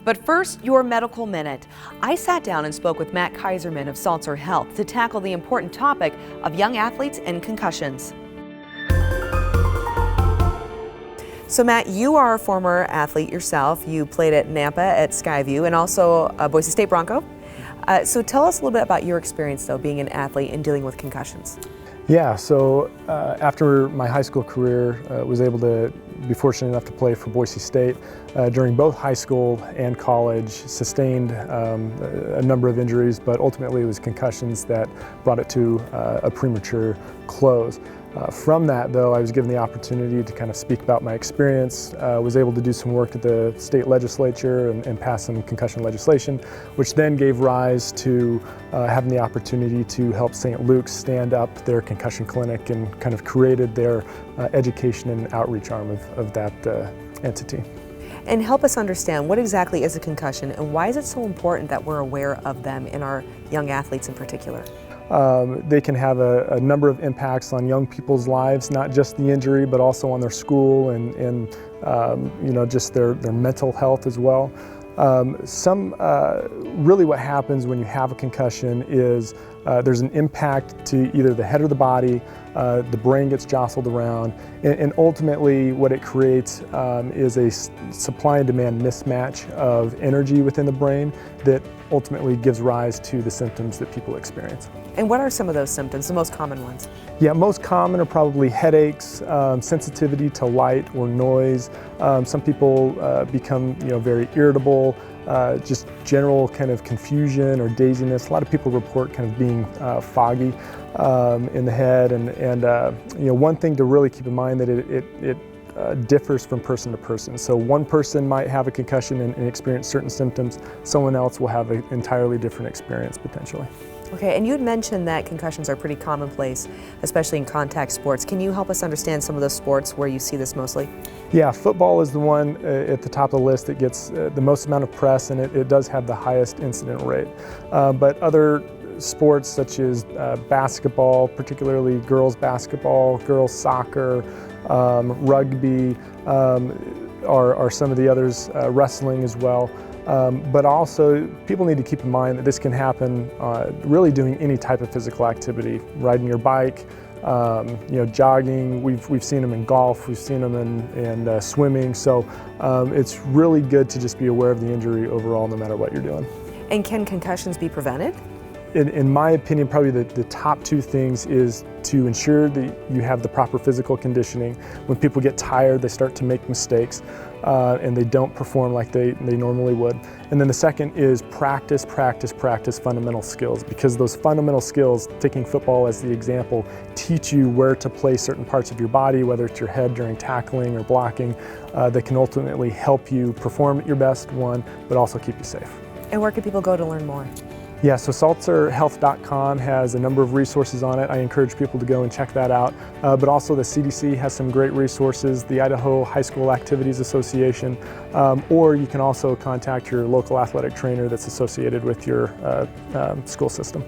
But first, your medical minute. I sat down and spoke with Matt KAISERMAN of Saltzer Health to tackle the important topic of young athletes and concussions. So Matt, you are a former athlete yourself. You played at Nampa at Skyview and also Boise State Bronco. So tell us a little bit about your experience though, being an athlete and dealing with concussions. Yeah, so after my high school career, was able to be fortunate enough to play for Boise State. During both high school and college, sustained a number of injuries, but ultimately it was concussions that brought it to a premature close. From that though, I was given the opportunity to kind of speak about my experience, was able to do some work at the state legislature and pass some concussion legislation, which then gave rise to having the opportunity to help St. Luke's stand up their concussion clinic and kind of created their education and outreach arm of that entity. And help us understand, what exactly is a concussion and why is it so important that we're aware of them in our young athletes in particular? They can have a number of impacts on young people's lives, not just the injury, but also on their school and you know, just their mental health as well. Really what happens when you have a concussion is there's an impact to either the head or the body, the brain gets jostled around, and ultimately what it creates is a supply and demand mismatch of energy within the brain that ultimately gives rise to the symptoms that people experience. And what are some of those symptoms, the most common ones? Yeah, most common are probably headaches, sensitivity to light or noise. Some people become very irritable, just general kind of confusion or dizziness. A lot of people report kind of being foggy in the head, and one thing to really keep in mind that it differs from person to person. So one person might have a concussion and experience certain symptoms, someone else will have an entirely different experience potentially. Okay, and you had mentioned that concussions are pretty commonplace, especially in contact sports. Can you help us understand some of those sports where you see this mostly? Yeah, football is the one at the top of the list that gets the most amount of press, and it does have the highest incident rate. But other sports such as basketball, particularly girls basketball, girls soccer, rugby are some of the others, wrestling as well. But also, people need to keep in mind that this can happen really doing any type of physical activity, riding your bike, jogging. We've seen them in golf, we've seen them in swimming. So it's really good to just be aware of the injury overall, no matter what you're doing. And can concussions be prevented? In my opinion, probably the top two things is to ensure that you have the proper physical conditioning. When people get tired, they start to make mistakes and they don't perform like they normally would. And then the second is practice fundamental skills, because those fundamental skills, taking football as the example, teach you where to place certain parts of your body, whether it's your head during tackling or blocking, that can ultimately help you perform at your best, but also keep you safe. And where can people go to learn more? Yeah, so saltzerhealth.com has a number of resources on it. I encourage people to go and check that out. But also the CDC has some great resources, the Idaho High School Activities Association, or you can also contact your local athletic trainer that's associated with your school system.